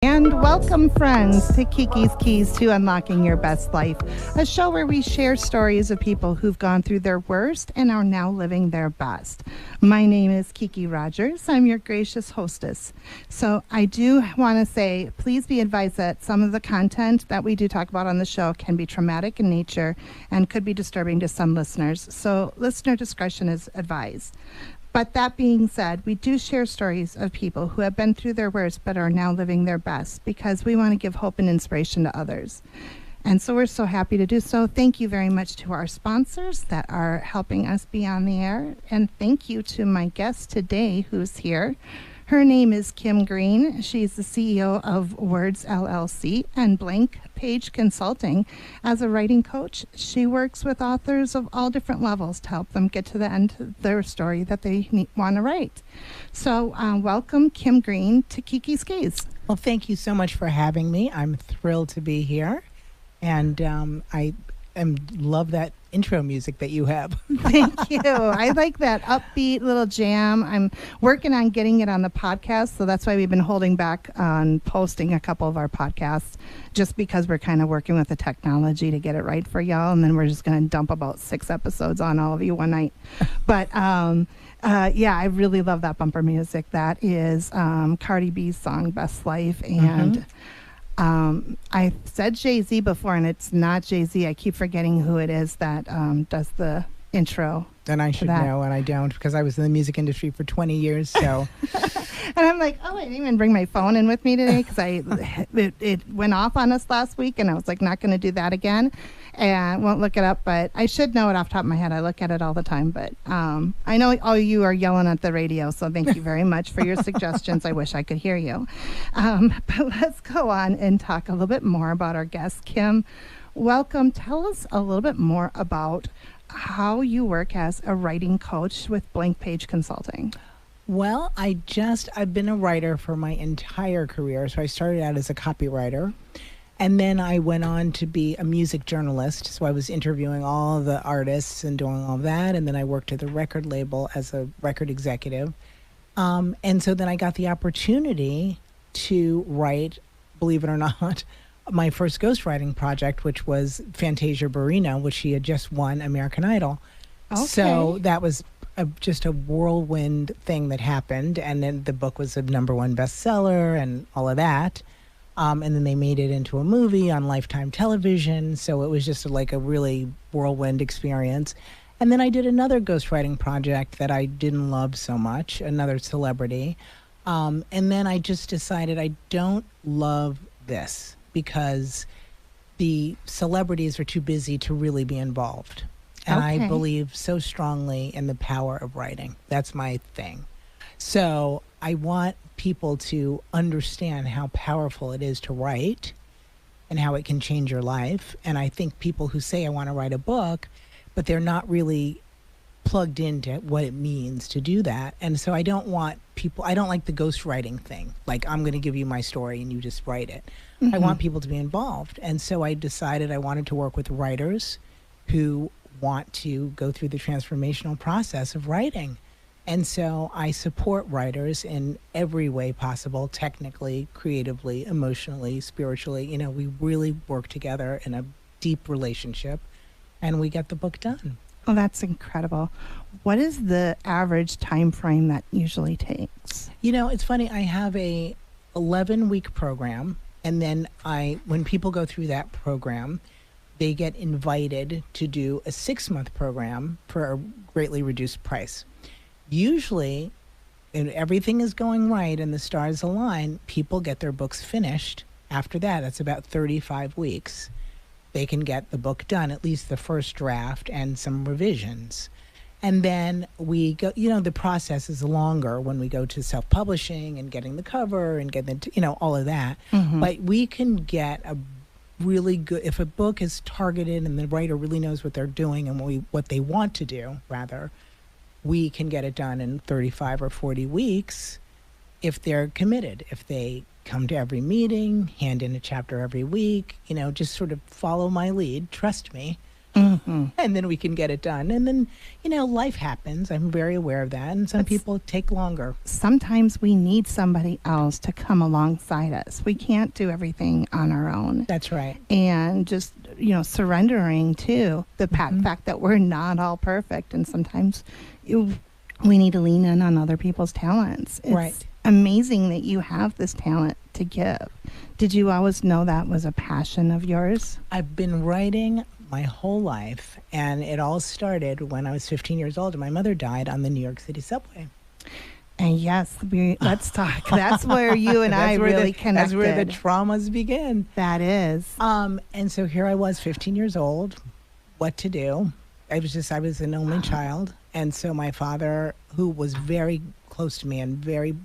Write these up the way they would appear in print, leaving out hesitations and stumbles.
And welcome, friends, to Kiki's Keys to Unlocking Your Best Life, a show where we share stories of people who've gone through their worst and are now living their best. My name is Kiki Rogers. I'm your gracious hostess. So I do want to say, please be advised that some of the content that we do talk about on the show can be traumatic in nature and could be disturbing to some listeners. So listener discretion is advised. But that being said, we do share stories of people who have been through their worst but are now living their best because we want to give hope and inspiration to others. And so we're so happy to do so. Thank you very much to our sponsors that are helping us be on the air. And thank you to my guest today who's here. Her name is Kim Green. She's the CEO of Words LLC and Blank Page Consulting. As a writing coach, she works with authors of all different levels to help them get to the end of their story that they want to write. So welcome, Kim Green, to Kiki's Keys. Well, thank you so much for having me. I'm thrilled to be here. And I love that intro music that you have. Thank you. I like that upbeat little jam. I'm working on getting it on the podcast, so that's why we've been holding back on posting a couple of our podcasts, just because we're kind of working with the technology to get it right for y'all, and then we're just going to dump about 6 episodes on all of you one night. But yeah, I really love that bumper music. That is Cardi B's song Best Life, and I said Jay-Z before, and it's not Jay-Z. I keep forgetting who it is that does the intro. And I should know, and I don't, because I was in the music industry for 20 years. So, and I'm like, I didn't even bring my phone in with me today because it went off on us last week, and I was like, not going to do that again, and won't look it up. But I should know it off the top of my head. I look at it all the time. But I know all you are yelling at the radio, so thank you very much for your suggestions. I wish I could hear you. But let's go on and talk a little bit more about our guest, Kim. Welcome. Tell us a little bit more about how you work as a writing coach with Blank Page Consulting. Well, I've been a writer for my entire career. So I started out as a copywriter, and then I went on to be a music journalist. So I was interviewing all the artists and doing all that. And then I worked at the record label as a record executive. And so then I got the opportunity to write, believe it or not, my first ghostwriting project, which was Fantasia Barrino, which she had just won American Idol. Okay. So that was just a whirlwind thing that happened. And then the book was a #1 bestseller and all of that. And then they made it into a movie on Lifetime television. So it was just like a really whirlwind experience. And then I did another ghostwriting project that I didn't love so much, another celebrity. And then I just decided I don't love this, because the celebrities are too busy to really be involved. And I believe so strongly in the power of writing. That's my thing. So I want people to understand how powerful it is to write and how it can change your life. And I think people who say, I want to write a book, but they're not really plugged into what it means to do that. And so I don't like the ghostwriting thing. Like, I'm going to give you my story and you just write it. I want people to be involved. And so I decided I wanted to work with writers who want to go through the transformational process of writing. And so I support writers in every way possible, technically, creatively, emotionally, spiritually. You know, we really work together in a deep relationship, and we get the book done. Oh, that's incredible. What is the average time frame that usually takes? You know, it's funny. I have a 11-week program, and then when people go through that program, they get invited to do a 6-month program for a greatly reduced price. Usually, if everything is going right and the stars align, people get their books finished. After that, that's about 35 weeks. They can get the book done, at least the first draft and some revisions. And then we go, the process is longer when we go to self-publishing and getting the cover and getting, all of that. But we can get a really good, if a book is targeted and the writer really knows what they're doing and what they want to do, rather, we can get it done in 35 or 40 weeks if they're committed, if they come to every meeting, hand in a chapter every week, just sort of follow my lead, trust me, and then we can get it done. And then, life happens. I'm very aware of that. And some people take longer. Sometimes we need somebody else to come alongside us. We can't do everything on our own. That's right. And just, surrendering to the fact that we're not all perfect. And sometimes we need to lean in on other people's talents. It's right. amazing that you have this talent to give. Did you always know that was a passion of yours? I've been writing my whole life, and it all started when I was 15 years old and my mother died on the New York City subway. And yes, let's talk. That's where you and I really connected. That's where the traumas begin. That is. And so here I was, 15 years old. What to do? I was an only child. And so my father, who was very close to me and very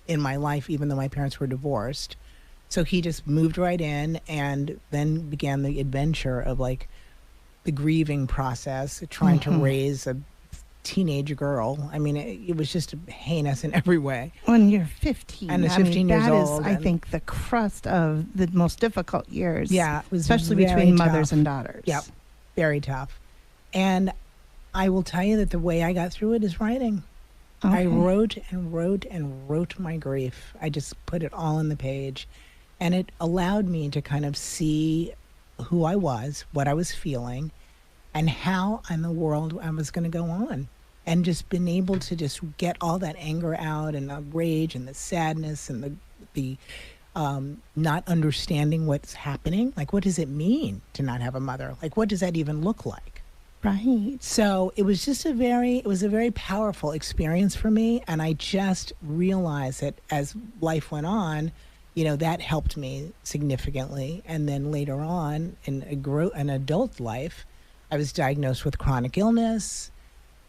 in my life, even though my parents were divorced, so he just moved right in, and then began the adventure of like the grieving process, trying to raise a teenage girl. I mean, it was just heinous in every way. When you're 15. And it's 15 years old. That is, I think, the crust of the most difficult years. Yeah. It was especially between mothers and daughters. Yep. Very tough. And I will tell you that the way I got through it is writing. Okay. I wrote and wrote and wrote my grief. I just put it all on the page. And it allowed me to kind of see who I was, what I was feeling, and how in the world I was going to go on. And just been able to just get all that anger out, and the rage and the sadness and the not understanding what's happening. Like, what does it mean to not have a mother? Like, what does that even look like? Right. So it was just a very powerful experience for me. And I just realized that as life went on, that helped me significantly. And then later on in an adult life, I was diagnosed with chronic illness.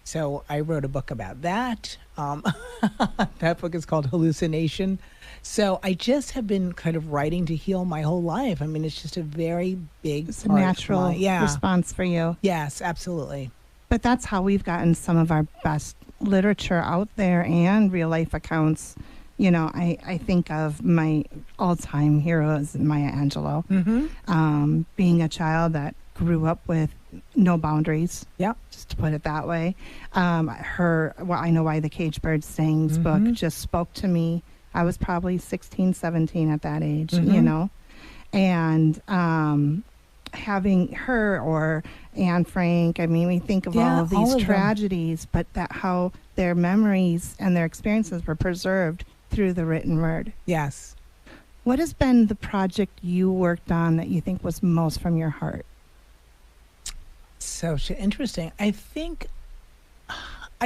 So I wrote a book about that. That book is called Hallucination. So I just have been kind of writing to heal my whole life. I mean, it's just a very big It's a natural response for you. Yes, absolutely. But that's how we've gotten some of our best literature out there and real life accounts. I think of my all-time heroes, Maya Angelou, being a child that grew up with no boundaries. Yeah. Just to put it that way. I Know Why the Caged Bird Sings book just spoke to me. I was probably 16, 17 at that age, and having her or Anne Frank, I mean, we think of all of these tragedies, but how their memories and their experiences were preserved through the written word. Yes. What has been the project you worked on that you think was most from your heart? So interesting. I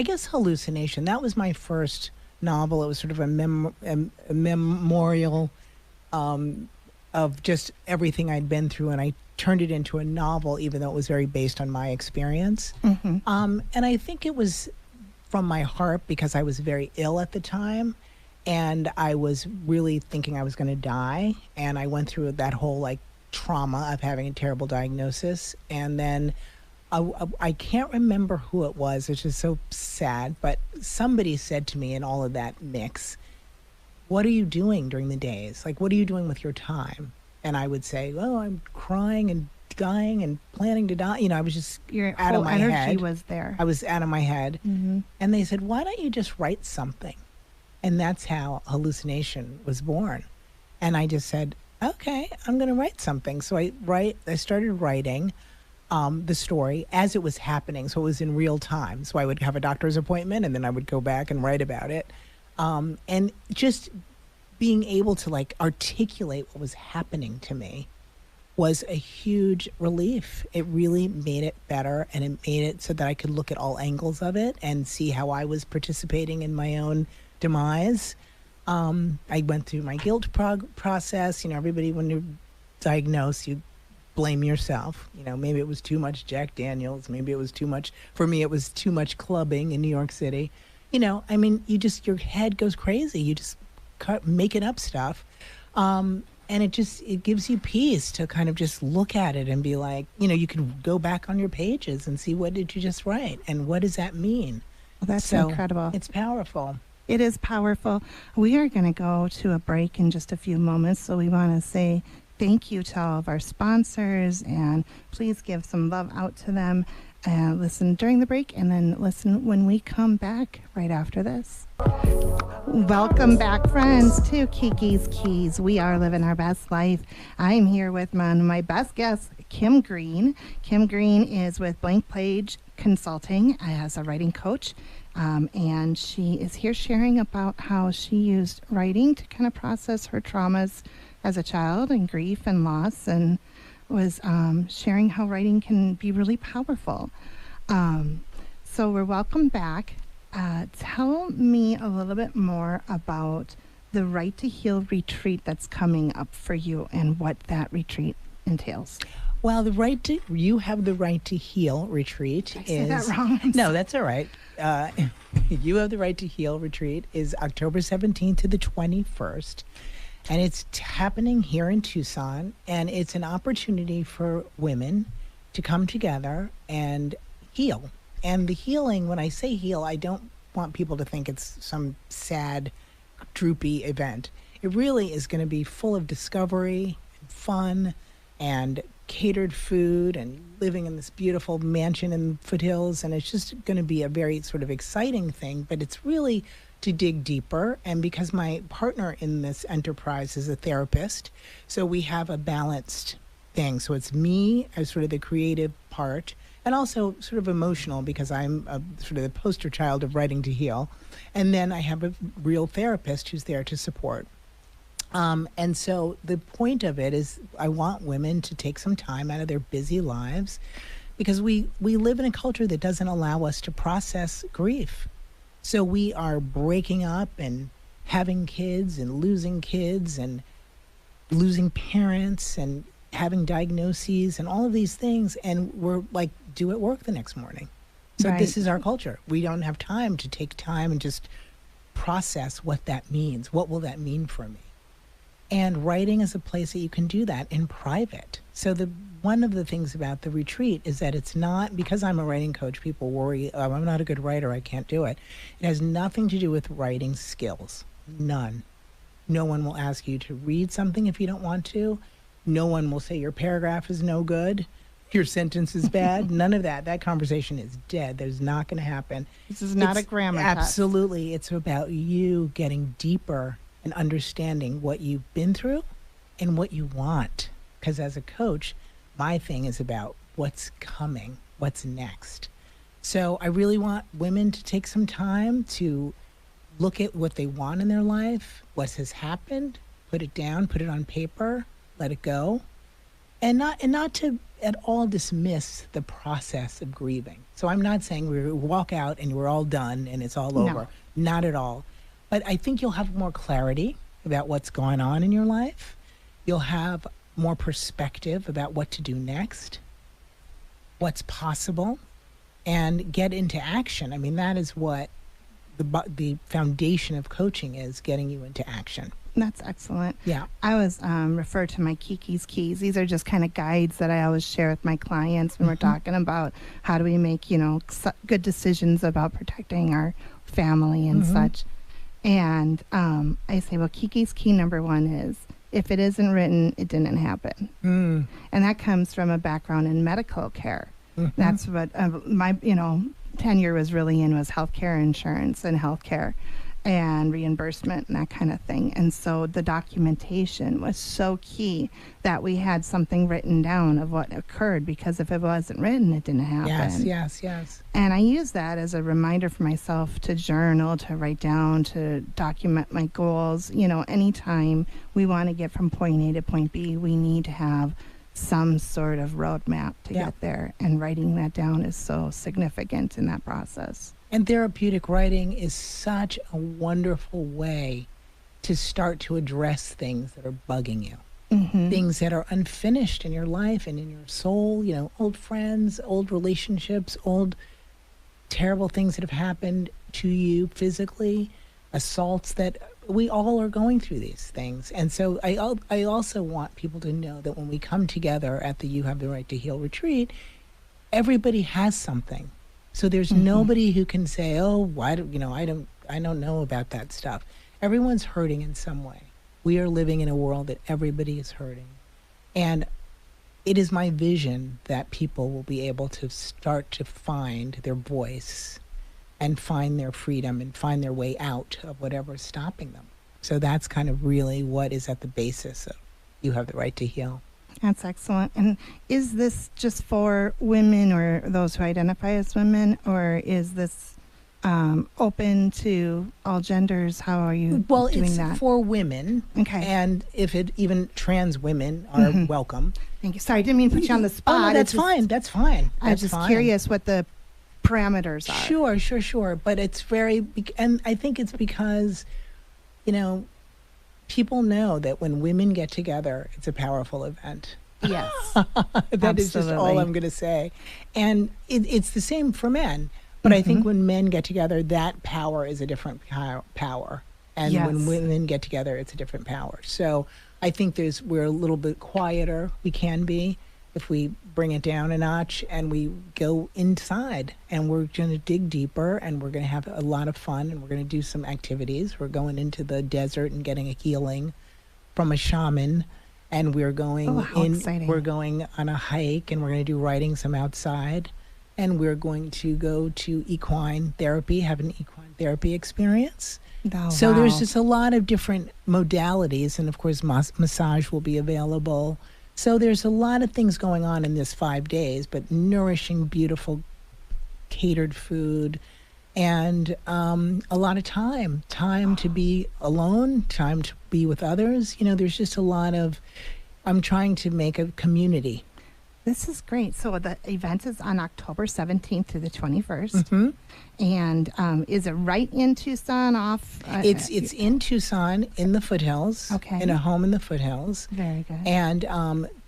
guess Hallucination, that was my first novel. It was sort of a memorial of just everything I'd been through, and I turned it into a novel, even though it was very based on my experience. And I think it was from my heart because I was very ill at the time, and I was really thinking I was going to die, and I went through that whole trauma of having a terrible diagnosis. And then I can't remember who it was, which is so sad, but somebody said to me in all of that mix, what are you doing during the days? Like, what are you doing with your time? And I would say, I'm crying and dying and planning to die. I was just out of my head. Your energy was there. I was out of my head. And they said, why don't you just write something? And that's how Hallucination was born. And I just said, okay, I'm going to write something. So I started writing the story as it was happening. So it was in real time. So I would have a doctor's appointment, and then I would go back and write about it. And just being able to articulate what was happening to me was a huge relief. It really made it better, and it made it so that I could look at all angles of it and see how I was participating in my own demise. I went through my guilt process. Everybody, when you're diagnosed, you blame yourself. Maybe it was too much Jack Daniels. Maybe it was too much. For me, it was too much clubbing in New York City. I mean, your head goes crazy. You just making up stuff. And it gives you peace to kind of just look at it and be like, you can go back on your pages and see, what did you just write? And what does that mean? Well, that's incredible. It's powerful. It is powerful. We are going to go to a break in just a few moments. So we want to say thank you to all of our sponsors, and please give some love out to them. Listen during the break, and then listen when we come back right after this. Welcome back, friends, to Kiki's Keys. We are living our best life. I'm here with one of my best guests, Kim Green. Kim Green is with Blank Page Consulting as a writing coach. And she is here sharing about how she used writing to kind of process her traumas as a child and grief and loss, and was sharing how writing can be really powerful. So we're welcome back. Tell me a little bit more about the Right to Heal retreat that's coming up for you and what that retreat entails. Well, you have the Right to Heal retreat. Did I say that wrong? No, that's all right. You have the Right to Heal retreat is October 17th to the 21st. And it's happening here in Tucson. And it's an opportunity for women to come together and heal. And the healing, when I say heal, I don't want people to think it's some sad, droopy event. It really is going to be full of discovery, and fun, and catered food, and living in this beautiful mansion in foothills. And it's just going to be a very sort of exciting thing, but it's really to dig deeper. And because my partner in this enterprise is a therapist, so we have a balanced thing. So it's me as sort of the creative part, and also sort of emotional, because I'm sort of the poster child of Writing to Heal. And then I have a real therapist who's there to support. And so the point of it is I want women to take some time out of their busy lives, because we live in a culture that doesn't allow us to process grief. So we are breaking up and having kids and losing parents and having diagnoses and all of these things. And we're like, due at work the next morning. So Right. This is our culture. We don't have time to take time and just process what that means. What will that mean for me? And writing is a place that you can do that in private. So one of the things about the retreat is that it's not, because I'm a writing coach, people worry, oh, I'm not a good writer, I can't do it. It has nothing to do with writing skills. None. No one will ask you to read something if you don't want to. No one will say your paragraph is no good, your sentence is bad. None of that. That conversation is dead. There's not going to happen. This is not a grammar test. Absolutely. It's about you getting deeper and understanding what you've been through and what you want. Because as a coach, my thing is about what's coming, what's next. So I really want women to take some time to look at what they want in their life, what has happened, put it down, put it on paper, let it go, and not to at all dismiss the process of grieving. So I'm not saying we walk out and we're all done and it's all over. Not at all. But I think you'll have more clarity about what's going on in your life. You'll have more perspective about what to do next, what's possible, and get into action. I mean, that is what the foundation of coaching is, getting you into action. That's excellent. Yeah. I was referred to my Kiki's Keys. These are just kind of guides that I always share with my clients when we're talking about how do we make, good decisions about protecting our family and such. And I say, well, Kiki's key number one is, if it isn't written, it didn't happen. And that comes from a background in medical care. That's what my, tenure was really in, was healthcare insurance and healthcare and reimbursement and that kind of thing. And so the documentation was so key that we had something written down of what occurred, because if it wasn't written, it didn't happen. Yes. And I use that as a reminder for myself to journal, to write down, to document my goals. Anytime we want to get from point A to point B, we need to have some sort of roadmap to get there. And writing that down is so significant in that process. And therapeutic writing is such a wonderful way to start to address things that are bugging you. Things that are unfinished in your life and in your soul, old friends, old relationships, old terrible things that have happened to you physically, assaults that we all are going through these things. And so I also want people to know that when we come together at the You Have the Right to Heal retreat, everybody has something. So there's nobody who can say, oh, I don't know about that stuff. Everyone's hurting in some way. We are living in a world that everybody is hurting. And it is my vision that people will be able to start to find their voice and find their freedom and find their way out of whatever's stopping them. So that's kind of really what is at the basis of You Have the Right to Heal. That's excellent. And is this just for women or those who identify as women, or is this open to all genders? How are you doing it's that? for women. Okay. And if it even trans women are welcome. Thank you. Sorry, I didn't mean to put you on the spot. Oh, no, that's fine. That's fine. I was just curious what the parameters are. Sure. But it's and I think it's because, people know that when women get together, it's a powerful event. Yes. That is just all I'm going to say. And it's the same for men. But I think when men get together, that power is a different power. And when women get together, it's a different power. So I think we're a little bit quieter. We can be if we bring it down a notch and we go inside, and we're going to dig deeper, and we're going to have a lot of fun, and we're going to do some activities. We're going into the desert and getting a healing from a shaman, and we're going exciting. We're going on a hike, and we're going to do writing some outside, and we're going to go to equine therapy, have an equine therapy experience. So there's just a lot of different modalities, and of course massage will be available. So there's a lot of things going on in this 5 days, but nourishing, beautiful, catered food, and a lot of time to be alone, time to be with others. There's just a lot of, I'm trying to make a community. This is great. So the event is on October 17th through the 21st. And is it right in Tucson off? It's in Tucson in the foothills. Okay. In a home in the foothills. Very good. And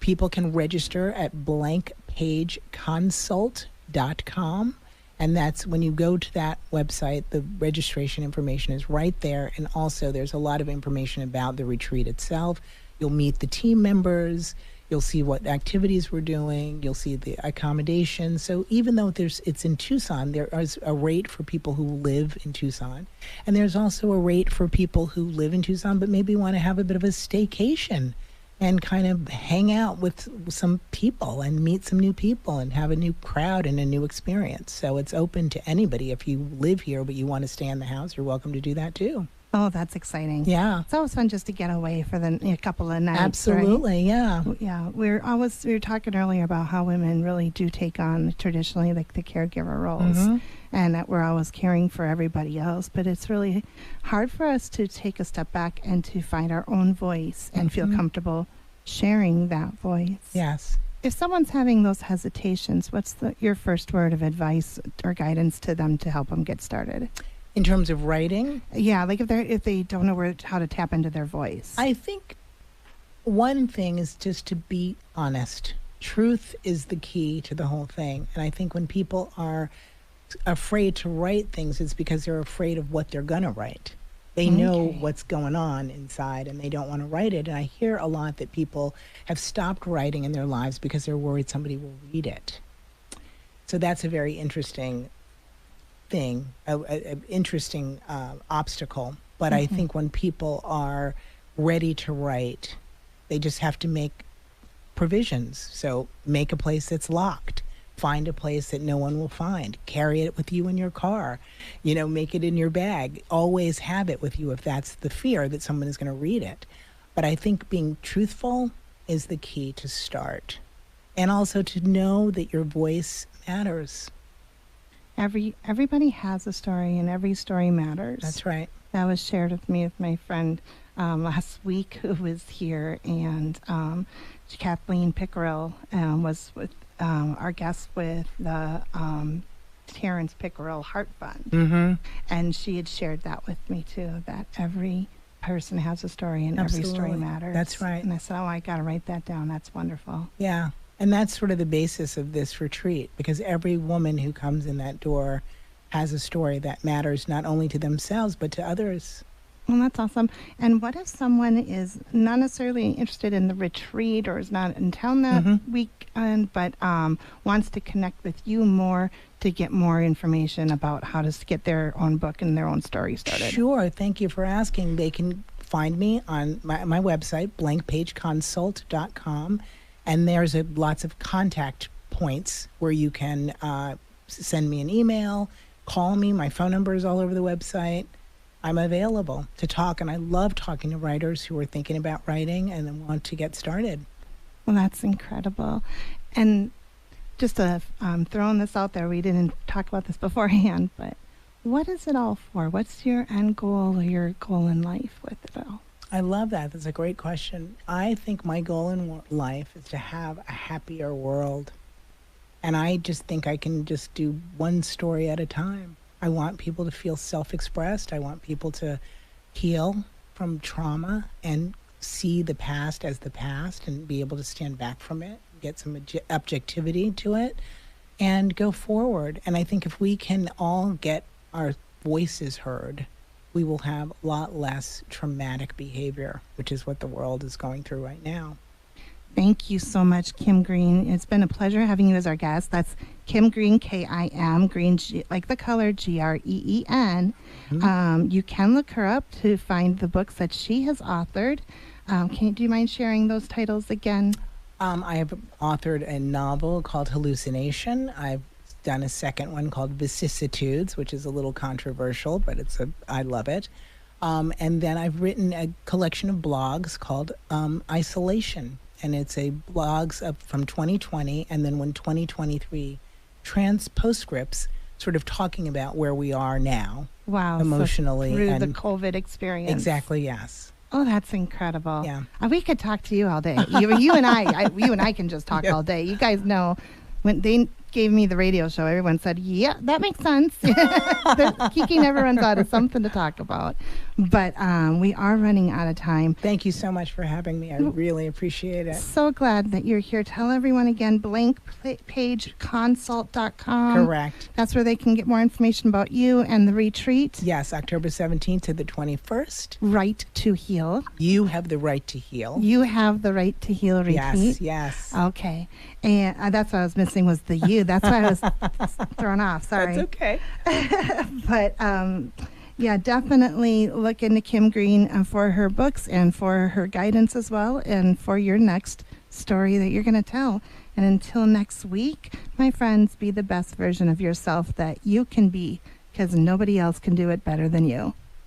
people can register at blankpageconsult.com. And that's when you go to that website, the registration information is right there. And also there's a lot of information about the retreat itself. You'll meet the team members. You'll see what activities we're doing. You'll see the accommodation. So even though it's in Tucson, there is a rate for people who live in Tucson. And there's also a rate for people who live in Tucson but maybe want to have a bit of a staycation and kind of hang out with some people and meet some new people and have a new crowd and a new experience. So it's open to anybody. If you live here but you want to stay in the house, you're welcome to do that too. Oh, that's exciting. Yeah. It's always fun just to get away for a couple of nights. Absolutely, right? Yeah. Yeah. We were talking earlier about how women really do take on traditionally like the caregiver roles, and that we're always caring for everybody else. But it's really hard for us to take a step back and to find our own voice and feel comfortable sharing that voice. Yes. If someone's having those hesitations, what's your first word of advice or guidance to them to help them get started? In terms of writing? Yeah, like if they don't know how to tap into their voice. I think one thing is just to be honest. Truth is the key to the whole thing. And I think when people are afraid to write things, it's because they're afraid of what they're going to write. They know what's going on inside and they don't want to write it. And I hear a lot that people have stopped writing in their lives because they're worried somebody will read it. So that's a very interesting thing, an interesting obstacle. But I think when people are ready to write, they just have to make provisions. So make a place that's locked. Find a place that no one will find. Carry it with you in your car. Make it in your bag. Always have it with you if that's the fear that someone is going to read it. But I think being truthful is the key to start. And also to know that your voice matters. Everybody has a story, and every story matters. That's right. That was shared with me with my friend last week who was here, and Kathleen Pickerel was with our guest with the Terrence Pickerel Heart Fund. And she had shared that with me too, that every person has a story and every story matters. That's right. And I said, I got to write that down. That's wonderful. Yeah. And that's sort of the basis of this retreat, because every woman who comes in that door has a story that matters not only to themselves, but to others. Well, that's awesome. And what if someone is not necessarily interested in the retreat or is not in town that weekend, but wants to connect with you more to get more information about how to get their own book and their own story started? Sure. Thank you for asking. They can find me on my website, blankpageconsult.com, and there's lots of contact points where you can send me an email, call me. My phone number is all over the website. I'm available to talk, and I love talking to writers who are thinking about writing and then want to get started. Well, that's incredible. And just throwing this out there, we didn't talk about this beforehand, but what is it all for? What's your end goal or your goal in life with it all? I love that. That's a great question. I think my goal in life is to have a happier world. And I just think I can just do one story at a time. I want people to feel self-expressed. I want people to heal from trauma and see the past as the past and be able to stand back from it, get some objectivity to it, and go forward. And I think if we can all get our voices heard, we will have a lot less traumatic behavior, which is what the world is going through right now. Thank you so much, Kim Green. It's been a pleasure having you as our guest. That's Kim Green, Kim, Green, like the color, Green. You can look her up to find the books that she has authored. Do you mind sharing those titles again? I have authored a novel called Hallucination. I've done a second one called Vicissitudes, which is a little controversial, but I love it. And then I've written a collection of blogs called Isolation, and it's a blogs up from 2020, and then when 2023 postscripts, sort of talking about where we are now. Wow, emotionally, so through and the COVID experience. Exactly, yes. Oh, that's incredible. Yeah. We could talk to you all day. You and I can just talk all day. You guys know when they gave me the radio show, everyone said, yeah, that makes sense. Kiki never runs out of something to talk about. But we are running out of time. Thank you so much for having me. I really appreciate it. So glad that you're here. Tell everyone again, blankpageconsult.com. Correct. That's where they can get more information about you and the retreat. Yes, October 17th to the 21st. Right to Heal. You have the right to heal. You have the right to heal retreat. Yes. Okay. And that's what I was missing was the you. That's why I was thrown off. Sorry. That's okay. But yeah, definitely look into Kim Green for her books and for her guidance as well, and for your next story that you're going to tell. And until next week, my friends, be the best version of yourself that you can be, because nobody else can do it better than you.